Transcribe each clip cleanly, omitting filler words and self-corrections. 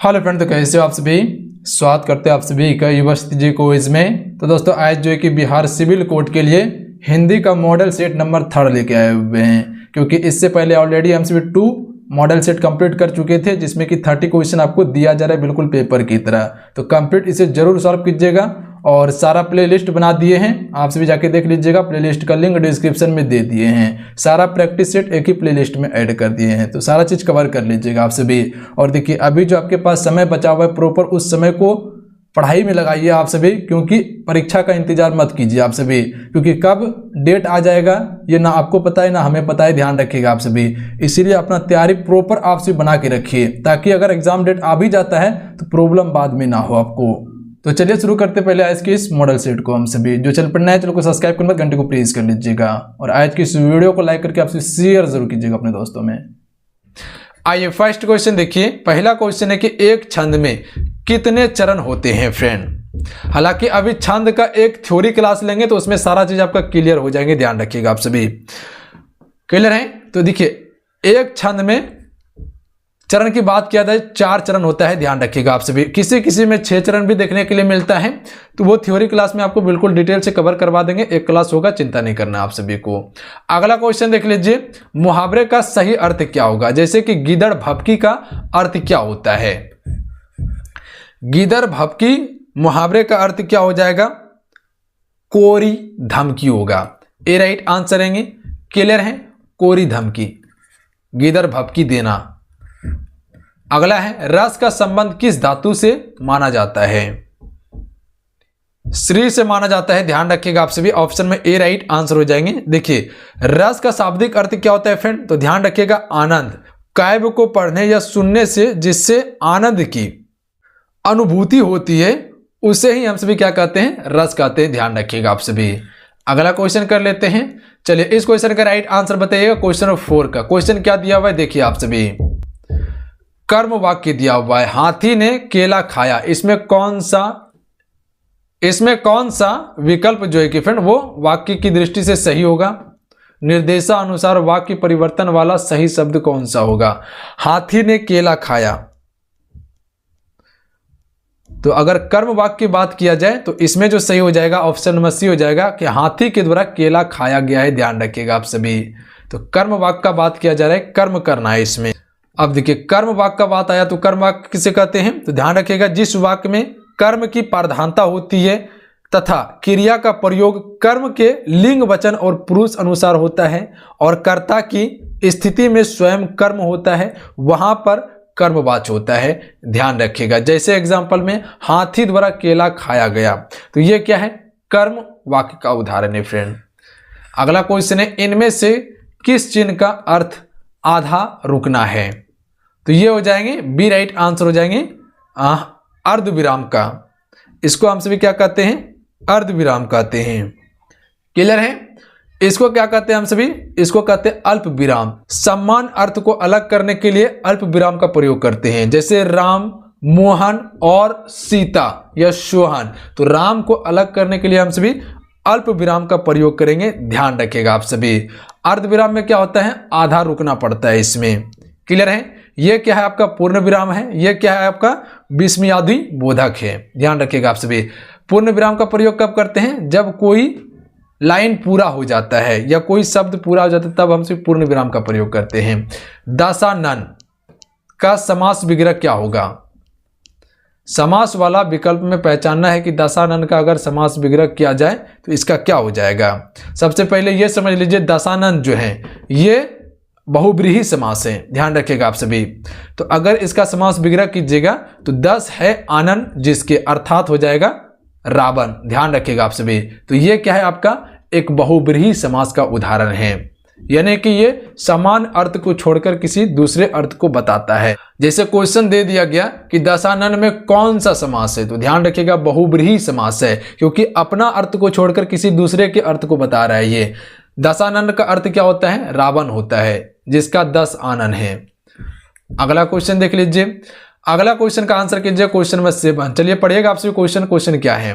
Hello friend, तो कैसे हो आप सभी। स्वागत करते हैं आप सभी का युवस्ती जी क्विज में। तो दोस्तों आज जो है कि बिहार सिविल कोड के लिए हिंदी का मॉडल सेट नंबर 3 लेके आए हुए हैं, क्योंकि इससे पहले already MCB 2 model set complete कर चुके थे, जिसमें कि 30 क्वेश्चन आपको दिया जा रहा है बिल्कुल पेपर की तरह। तो कंप्लीट इसे जरूर सॉल्व कीजिएगा और सारा प्लेलिस्ट बना दिए हैं, आप सभी जाके देख लीजिएगा। प्लेलिस्ट का लिंक डिस्क्रिप्शन में दे दिए हैं। सारा प्रैक्टिस सेट एक ही प्लेलिस्ट में ऐड कर दिए हैं, तो सारा चीज कवर कर लीजिएगा आप सभी। और देखिए अभी जो आपके पास समय बचा हुआ है, प्रॉपर उस समय को पढ़ाई में लगाइए आप सभी, क्योंकि परीक्षा का इंतजार मत कीजिए आप सभी, क्योंकि कब डेट आ जाएगा ये ना आपको पता है ना हमें पता है। ध्यान रखिएगा आप सभी, इसीलिए अपना तैयारी प्रॉपर आप सभी बना के रखिए, ताकि अगर एग्जाम डेट आ भी जाता है तो प्रॉब्लम बाद में ना हो आपको। तो चलिए शुरू करते पहले आज के इस मॉडल सेट को। हम सभी जो चैनल पर नए हैं चैनल को सब्सक्राइब करने घंटे को प्रेस कर लीजिएगा और आज की इस वीडियो को लाइक करके आपसे शेयर जरूर कीजिएगा अपने दोस्तों में। आइए फर्स्ट क्वेश्चन देखिए। पहला क्वेश्चन है कि एक छंद में कितने चरण होते हैं फ्रेंड। हालांकि अभी छंद का एक थ्योरी क्लास लेंगे तो उसमें सारा चीज आपका क्लियर हो जाएंगे, ध्यान रखिएगा आप सभी। क्लियर है? तो देखिए एक छंद में चरण की बात किया जाए 4 चरण होता है, ध्यान रखिएगा आप सभी। किसी किसी में 6 चरण भी देखने के लिए मिलता है, तो वो थ्योरी क्लास में आपको बिल्कुल डिटेल से कवर करवा देंगे। एक क्लास होगा, चिंता नहीं करना आप सभी को। अगला क्वेश्चन देख लीजिए, मुहावरे का सही अर्थ क्या होगा। जैसे कि गिदड़ भभकी का अर्थ क्या होता है। गिदड़ भभकी मुहावरे का अर्थ क्या हो जाएगा, कोरी धमकी होगा। ए राइट आंसर है। क्लियर है, कोरी धमकी, गिदड़ भभकी देना। अगला है, रस का संबंध किस धातु से माना जाता है। श्री से माना जाता है, ध्यान रखिएगा आप सभी। ऑप्शन में ए राइट आंसर हो जाएंगे। देखिए रस का शाब्दिक अर्थ क्या होता है फ्रेंड, तो ध्यान रखिएगा आनंद। काव्य को पढ़ने या सुनने से जिससे आनंद की अनुभूति होती है उसे ही हम सभी क्या कहते हैं, रस कहते हैं। ध्यान रखिएगा आप सभी। अगला क्वेश्चन कर लेते हैं। चलिए इस क्वेश्चन का राइट आंसर बताइएगा। क्वेश्चन नंबर 4 का क्वेश्चन क्या दिया हुआ है देखिए आप सभी। कर्म वाक्य दिया हुआ है, हाथी ने केला खाया। इसमें कौन सा विकल्प जो है कि फ्रेंड वो वाक्य की दृष्टि से सही होगा। निर्देशानुसार वाक्य परिवर्तन वाला सही शब्द कौन सा होगा। हाथी ने केला खाया, तो अगर कर्म वाक्य की बात किया जाए तो इसमें जो सही हो जाएगा ऑप्शन नंबर सी हो जाएगा कि हाथी के द्वारा केला खाया गया है। ध्यान रखिएगा आप सभी। तो कर्म वाक्य का बात किया जा रहा है, कर्म करना है इसमें। अब देखिए कर्म वाक्य का बात आया तो कर्म वाक्य किसे कहते हैं, तो ध्यान रखिएगा जिस वाक्य में कर्म की प्रधानता होती है तथा क्रिया का प्रयोग कर्म के लिंग वचन और पुरुष अनुसार होता है और कर्ता की स्थिति में स्वयं कर्म होता है, वहां पर कर्मवाच्य होता है। ध्यान रखिएगा जैसे एग्जाम्पल में हाथी द्वारा केला खाया गया, तो ये क्या है, कर्म वाक्य का उदाहरण है फ्रेंड। अगला क्वेश्चन है, इनमें से किस चिन्ह का अर्थ आधा रुकना है, तो ये हो जाएंगे बी राइट आंसर हो जाएंगे अर्ध विराम का। इसको हम सभी क्या कहते हैं, अर्ध विराम कहते हैं। क्लियर है? इसको क्या कहते हैं हम सभी, इसको कहते हैं अल्प विराम। समान अर्थ को अलग करने के लिए अल्प विराम का प्रयोग करते हैं, जैसे राम, मोहन और सीता या सोहन। तो राम को अलग करने के लिए हम सभी अल्प विराम का प्रयोग करेंगे, ध्यान रखिएगा आप सभी। अर्ध विराम में क्या होता है, आधा रुकना पड़ता है इसमें। क्लियर है? ये क्या है आपका पूर्ण विराम है, ये क्या है आपका विस्मयादि बोधक है। ध्यान रखिएगा आप सभी। पूर्ण विराम का प्रयोग कब करते हैं, जब कोई लाइन पूरा हो जाता है या कोई शब्द पूरा हो जाता है, तब हम सिर्फ पूर्ण विराम का प्रयोग करते हैं। दशानन का समास विग्रह क्या होगा। समास वाला विकल्प में पहचानना है कि दशानन का अगर समास विग्रह किया जाए तो इसका क्या हो जाएगा। सबसे पहले ये समझ लीजिए दशानन जो है ये बहुब्रीहि समास है, ध्यान रखिएगा आप सभी। तो अगर इसका समास विग्रह कीजिएगा तो 10 है आनन, जिसके अर्थात हो जाएगा रावण। ध्यान रखिएगा आप सभी। तो ये क्या है आपका एक बहुब्रीहि समास का उदाहरण है, यानी कि ये समान अर्थ को छोड़कर किसी दूसरे अर्थ को बताता है। जैसे क्वेश्चन दे दिया गया कि दशानन में कौन सा समास है, तो ध्यान रखिएगा बहुब्रीहि समास है, क्योंकि अपना अर्थ को छोड़कर किसी दूसरे के अर्थ को बता रहा है। ये दशानन का अर्थ क्या होता है, रावण होता है, जिसका 10 आनन है। अगला क्वेश्चन देख लीजिए। अगला क्वेश्चन का आंसर कीजिए क्वेश्चन नंबर 7। चलिए पढ़िएगा आपसे क्वेश्चन क्या है।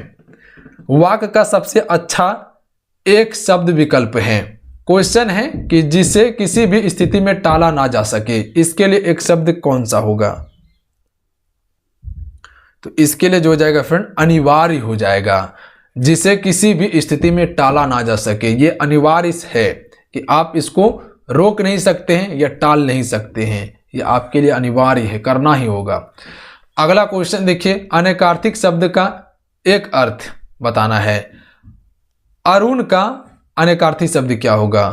वाक्य का सबसे अच्छा एक शब्द विकल्प है। क्वेश्चन है कि जिसे किसी भी स्थिति में टाला ना जा सके, इसके लिए एक शब्द कौन सा होगा। तो इसके लिए जो हो जाएगा फ्रेंड अनिवार्य हो जाएगा, जिसे किसी भी स्थिति में टाला ना जा सके। ये अनिवार्य है कि आप इसको रोक नहीं सकते हैं या टाल नहीं सकते हैं, ये आपके लिए अनिवार्य है, करना ही होगा। अगला क्वेश्चन देखिए, अनेकार्थिक शब्द का एक अर्थ बताना है। अरुण का अनेकार्थिक शब्द क्या होगा?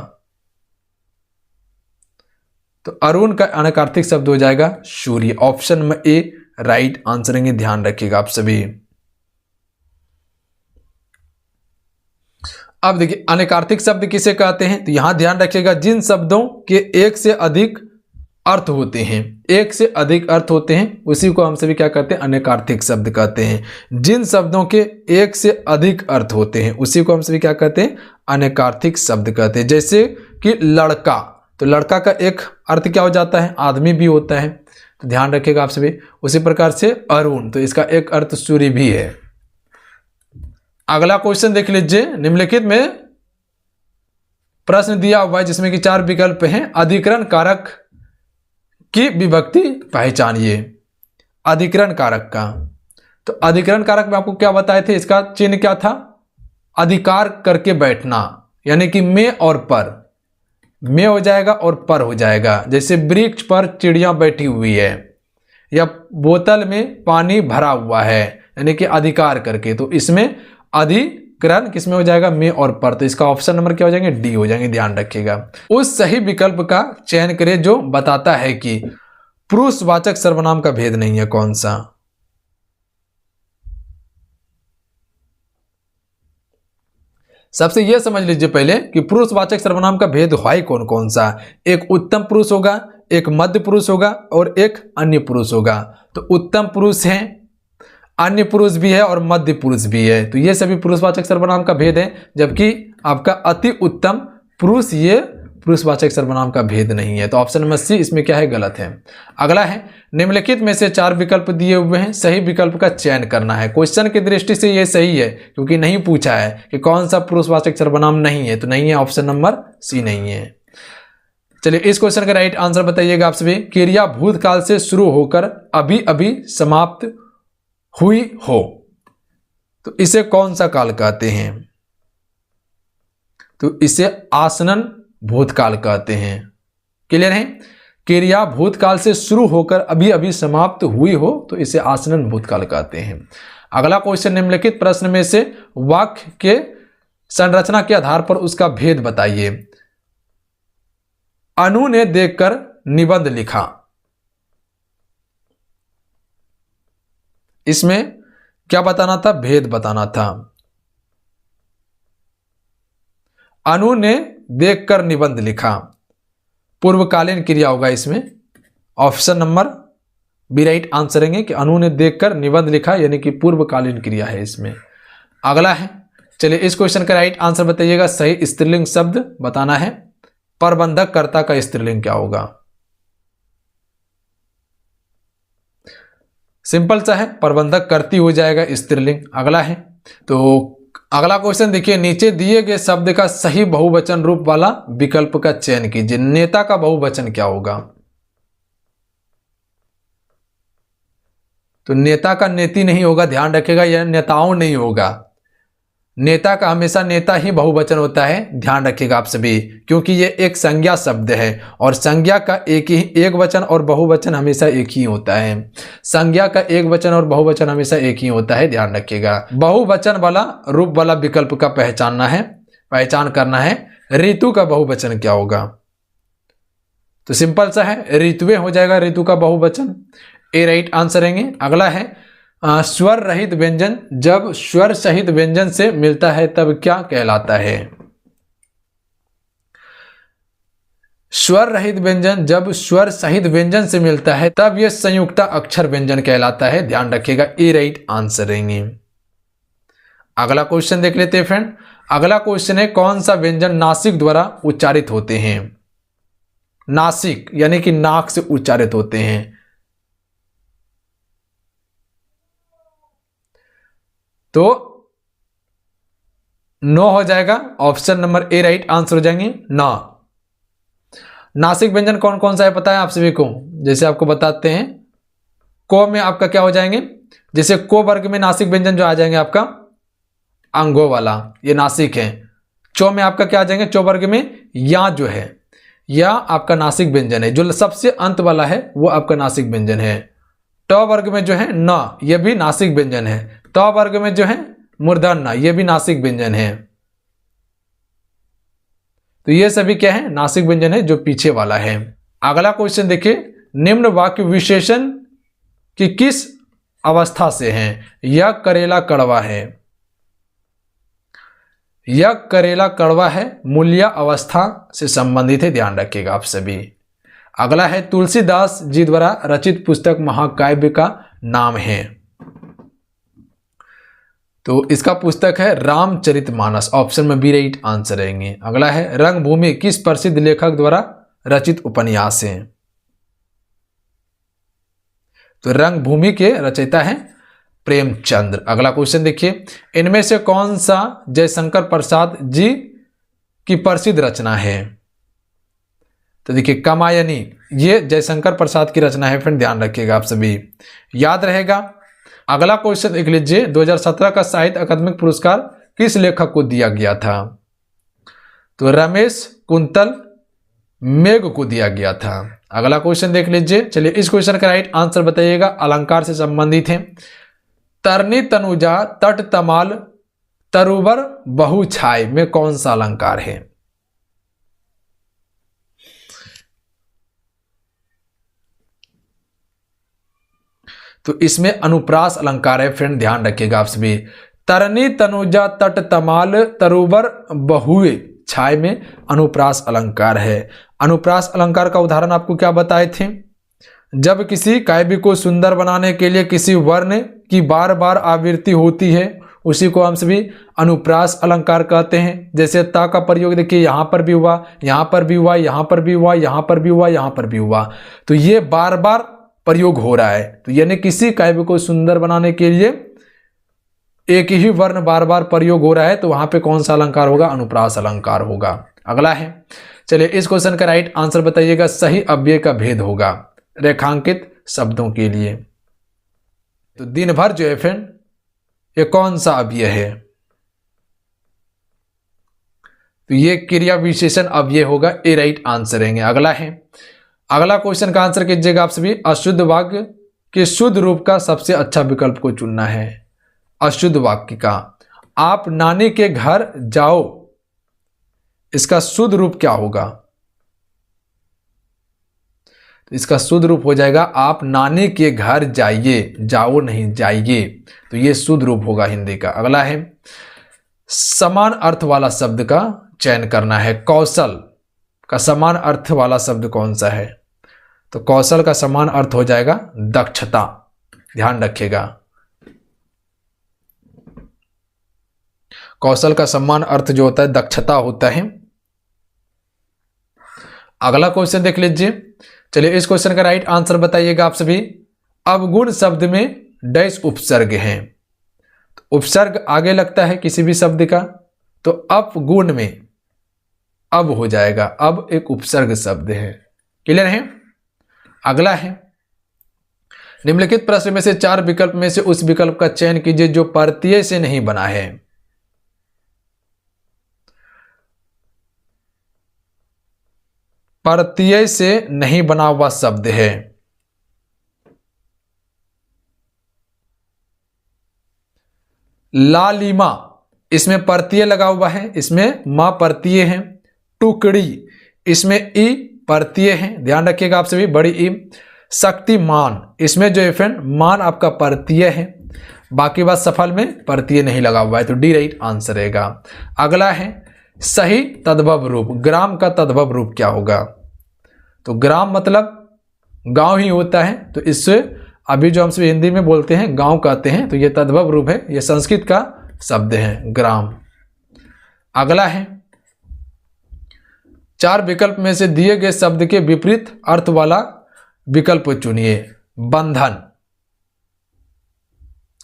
तो अरुण का अनेकार्थिक शब्द हो जाएगा सूर्य। Option number A right answer है, ध्यान रखिएगा आप सभी। अब देखिए अनेकार्थिक शब्द किसे कहते हैं, तो यहां ध्यान रखिएगा जिन शब्दों के एक से अधिक अर्थ होते हैं, एक से अधिक अर्थ होते हैं, उसी को हम सभी क्या कहते हैं, अनेकार्थिक शब्द कहते हैं। जिन शब्दों के एक से अधिक अर्थ होते हैं उसी को हम सभी क्या कहते हैं, अनेकार्थिक शब्द कहते हैं। जैसे कि लड़का, तो लड़का का एक अर्थ क्या हो जाता है, आदमी भी होता है, तो ध्यान रखिएगा आप सभी। उसी प्रकार से अरुण, तो इसका एक अर्थ सूर्य भी है। अगला क्वेश्चन देख लीजिए, निम्नलिखित में प्रश्न दिया हुआ है जिसमें कि 4 विकल्प हैं। अधिकरण कारक की विभक्ति पहचानिए। अधिकरण कारक का, तो अधिकरण कारक में आपको क्या बताए थे, इसका चिन्ह क्या था, अधिकार करके बैठना, यानी कि में और पर, में हो जाएगा और पर हो जाएगा। जैसे वृक्ष पर चिड़िया बैठी हुई है, या बोतल में पानी भरा हुआ है, यानी कि अधिकार करके। तो इसमें अधिकरण किसमें हो जाएगा, में और पर। तो इसका ऑप्शन नंबर क्या हो जाएंगे, डी हो जाएंगे, ध्यान रखिएगा। उस सही विकल्प का चयन करें जो बताता है कि पुरुषवाचक सर्वनाम का भेद नहीं है। कौन सा? सबसे यह समझ लीजिए पहले कि पुरुषवाचक सर्वनाम का भेद है कौन कौन सा। एक उत्तम पुरुष होगा, एक मध्य पुरुष होगा और एक अन्य पुरुष होगा। तो उत्तम पुरुष है, अन्य पुरुष भी है और मध्य पुरुष भी है, तो ये सभी पुरुषवाचक सर्वनाम का भेद है। जबकि आपका अति उत्तम पुरुष ये पुरुषवाचक सर्वनाम का भेद नहीं है। तो ऑप्शन नंबर सी इसमें क्या है, गलत है। अगला है, निम्नलिखित में से 4 विकल्प दिए हुए हैं, सही विकल्प का चयन करना है। क्वेश्चन की दृष्टि से ये सही है क्योंकि नहीं पूछा है कि कौन सा पुरुषवाचक सर्वनाम नहीं है, तो नहीं है, ऑप्शन नंबर सी नहीं है। चलिए इस क्वेश्चन का राइट आंसर बताइएगा आप सभी। क्रिया भूतकाल से शुरू होकर अभी अभी समाप्त हुई हो, तो इसे कौन सा काल कहते हैं? तो इसे आसन्न भूतकाल कहते हैं। क्लियर है? क्रिया भूतकाल से शुरू होकर अभी अभी समाप्त हुई हो तो इसे आसन्न भूतकाल कहते हैं। अगला क्वेश्चन, निम्नलिखित प्रश्न में से वाक्य के संरचना के आधार पर उसका भेद बताइए। अनु ने देखकर निबंध लिखा, इसमें क्या बताना था, भेद बताना था। अनु ने देखकर निबंध लिखा, पूर्वकालीन क्रिया होगा इसमें। Option number B right answer है कि अनु ने देखकर निबंध लिखा, यानी कि पूर्वकालीन क्रिया है इसमें। अगला है, चलिए इस क्वेश्चन का राइट आंसर बताइएगा। सही स्त्रीलिंग शब्द बताना है। प्रबंधक कर्ता का स्त्रीलिंग क्या होगा? सिंपल सा है, प्रबंधक करती हो जाएगा स्त्रीलिंग। अगला है, तो अगला क्वेश्चन देखिए, नीचे दिए गए शब्द का सही बहुवचन रूप वाला विकल्प का चयन कीजिए। नेता का बहुवचन क्या होगा? तो नेता का नेति नहीं होगा, ध्यान रखिएगा, यह नेताओं नहीं होगा। नेता का हमेशा नेता ही बहुवचन होता है, ध्यान रखिएगा आप सभी, क्योंकि ये एक संज्ञा शब्द है और संज्ञा का एक वचन और बहुवचन हमेशा एक ही होता है। संज्ञा का एक वचन और बहुवचन हमेशा एक ही होता है, ध्यान रखिएगा। बहुवचन वाला रूप वाला विकल्प का पहचान करना है। ऋतु का बहुवचन क्या होगा? तो सिंपल सा है, ऋतुएं हो जाएगा ऋतु का बहुवचन। ए राइट आंसर है। अगला है, स्वर रहित व्यंजन जब स्वर सहित व्यंजन से मिलता है तब क्या कहलाता है? स्वर रहित व्यंजन जब स्वर सहित व्यंजन से मिलता है तब यह संयुक्ता अक्षर व्यंजन कहलाता है, ध्यान रखिएगा। ए राइट आंसर रहेंगे। अगला क्वेश्चन देख लेते हैं फ्रेंड। अगला क्वेश्चन है, कौन सा व्यंजन नासिक द्वारा उच्चारित होते हैं? नासिक यानी कि नाक से उच्चारित होते हैं। तो नो हो जाएगा, option number A right answer हो जाएंगे, ना। नासिक व्यंजन कौन कौन सा है पता है आप सभी को? जैसे आपको बताते हैं, को में आपका क्या हो जाएंगे, जैसे को वर्ग में नासिक व्यंजन जो आ जाएंगे आपका अंगो वाला, ये नासिक है। चो में आपका क्या आ जाएंगे, चो वर्ग में या जो है या आपका नासिक व्यंजन है, जो सबसे अंत वाला है वो आपका नासिक व्यंजन है। ट वर्ग में जो है न, ये भी नासिक व्यंजन है। त वर्ग में जो है मूर्धन्य, ये भी नासिक व्यंजन है। तो ये सभी क्या है, नासिक व्यंजन है जो पीछे वाला है। अगला क्वेश्चन देखिए, निम्न वाक्य विशेषण की किस अवस्था से हैं? यह करेला कड़वा है। यह करेला कड़वा है मूल्य अवस्था से संबंधित है, ध्यान रखिएगा आप सभी। अगला है, तुलसीदास जी द्वारा रचित पुस्तक महाकाव्य का नाम है। तो इसका पुस्तक है रामचरितमानस, ऑप्शन में बी राइट आंसर रहेंगे। अगला है, रंगभूमि किस प्रसिद्ध लेखक द्वारा रचित उपन्यास है? तो रंगभूमि के रचयिता है प्रेमचंद्र। अगला क्वेश्चन देखिए, इनमें से कौन सा जयशंकर प्रसाद जी की प्रसिद्ध रचना है? तो देखिए कामायनी, ये जयशंकर प्रसाद की रचना है फ्रेंड, ध्यान रखिएगा आप सभी, याद रहेगा। अगला क्वेश्चन देख लीजिए, 2017 का साहित्य अकादमिक पुरस्कार किस लेखक को दिया गया था? तो रमेश कुंतल मेघ को दिया गया था। अगला क्वेश्चन देख लीजिए, चलिए इस क्वेश्चन का राइट आंसर बताइएगा, अलंकार से संबंधित है। तरनी तनुजा तट तमाल तरुवर बहु छाय में कौन सा अलंकार है? तो इसमें अनुप्रास अलंकार है फ्रेंड, ध्यान रखिएगा आप सभी। तरनी तनुजा तट तमाल तरुवर बहुए छाय में अनुप्रास अलंकार है। अनुप्रास अलंकार का उदाहरण आपको क्या बताए थे? जब किसी काव्य को सुंदर बनाने के लिए किसी वर्ण की बार बार आवृत्ति होती है, उसी को हम सभी अनुप्रास अलंकार कहते हैं। जैसे ता का प्रयोग देखिए, यहां पर भी हुआ, यहां पर भी हुआ, यहां पर भी हुआ, यहां पर भी हुआ, यहां पर भी हुआ, तो ये बार बार प्रयोग हो रहा है। तो यानी किसी काव्य को सुंदर बनाने के लिए एक ही वर्ण बार बार प्रयोग हो रहा है, तो वहां पे कौन सा अलंकार होगा? अनुप्रास अलंकार होगा। अगला है, चलिए इस क्वेश्चन का राइट आंसर बताइएगा, सही अव्यय का भेद होगा रेखांकित शब्दों के लिए। तो दिन भर जो है फ्रेंड, ये कौन सा अव्यय है? तो ये क्रिया विशेषण अव्यय होगा, ए राइट आंसर रहेंगे। अगला है, अगला क्वेश्चन का आंसर कीजिएगा आप सभी, अशुद्ध वाक्य के शुद्ध रूप का सबसे अच्छा विकल्प को चुनना है। अशुद्ध वाक्य का, आप नानी के घर जाओ, इसका शुद्ध रूप क्या होगा? तो इसका शुद्ध रूप हो जाएगा, आप नानी के घर जाइए, जाओ नहीं जाइए, तो ये शुद्ध रूप होगा हिंदी का। अगला है, समान अर्थ वाला शब्द का चयन करना है। कौशल का समान अर्थ वाला शब्द कौन सा है? तो कौशल का समान अर्थ हो जाएगा दक्षता, ध्यान रखिएगा। कौशल का समान अर्थ जो होता है दक्षता होता है। अगला क्वेश्चन देख लीजिए, चलिए इस क्वेश्चन का राइट आंसर बताइएगा आप सभी। अवगुण शब्द में डैश उपसर्ग हैं। तो उपसर्ग आगे लगता है किसी भी शब्द का, तो अपगुण में अब हो जाएगा, अब एक उपसर्ग शब्द है। क्लियर है? अगला है, निम्नलिखित प्रश्न में से 4 विकल्प में से उस विकल्प का चयन कीजिए जो प्रत्यय से नहीं बना है। प्रत्यय से नहीं बना हुआ शब्द है। लालिमा, इसमें प्रत्यय लगा हुआ है, इसमें मां प्रत्यय है। टुकड़ी, इसमें ई प्रत्यय है, ध्यान रखिएगा आप सभी, बड़ी ई। शक्तिमान, इसमें जो है फ्रेंड मान आपका प्रत्यय है, बाकी बात सफल में प्रत्यय नहीं लगा हुआ है, तो डी राइट आंसर रहेगा। अगला है, सही तद्भव रूप, ग्राम का तद्भव रूप क्या होगा? तो ग्राम मतलब गांव ही होता है, तो इससे अभी जो हम सब हिंदी में बोलते हैं गांव कहते हैं, तो ये तद्भव रूप है, ये संस्कृत का शब्द है ग्राम। अगला है, 4 विकल्प में से दिए गए शब्द के विपरीत अर्थ वाला विकल्प चुनिए। बंधन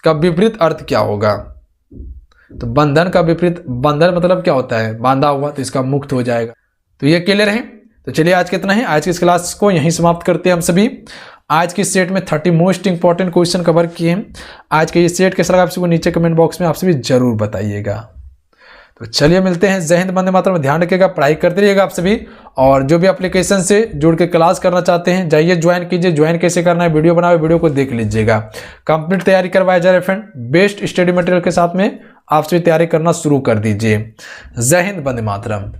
का विपरीत अर्थ क्या होगा? तो बंधन का विपरीत, बंधन मतलब क्या होता है? बांधा हुआ, तो इसका मुक्त हो जाएगा। तो ये क्लियर है। तो चलिए आज कितना है, आज की इस क्लास को यहीं समाप्त करते हैं हम सभी। आज की सेट में 30 मोस्ट इंपॉर्टेंट क्वेश्चन कवर किए हैं। आज के ये सेट कैसा लगा आप सबको नीचे कमेंट बॉक्स में आप सभी जरूर बताइएगा। तो चलिए मिलते हैं। जय हिंद, वंदे मातरम। ध्यान रखिएगा, पढ़ाई करते रहिएगा आप सभी। और जो भी एप्लीकेशन से जुड़ के क्लास करना चाहते हैं जाइए ज्वाइन कीजिए। ज्वाइन कैसे करना है वीडियो बनाओ, वीडियो को देख लीजिएगा। कंप्लीट तैयारी करवाया जा रहा है फ्रेंड, बेस्ट स्टडी मटेरियल के साथ में आप सभी तैयारी करना शुरू कर दीजिए। जय हिंद, वंदे मातरम।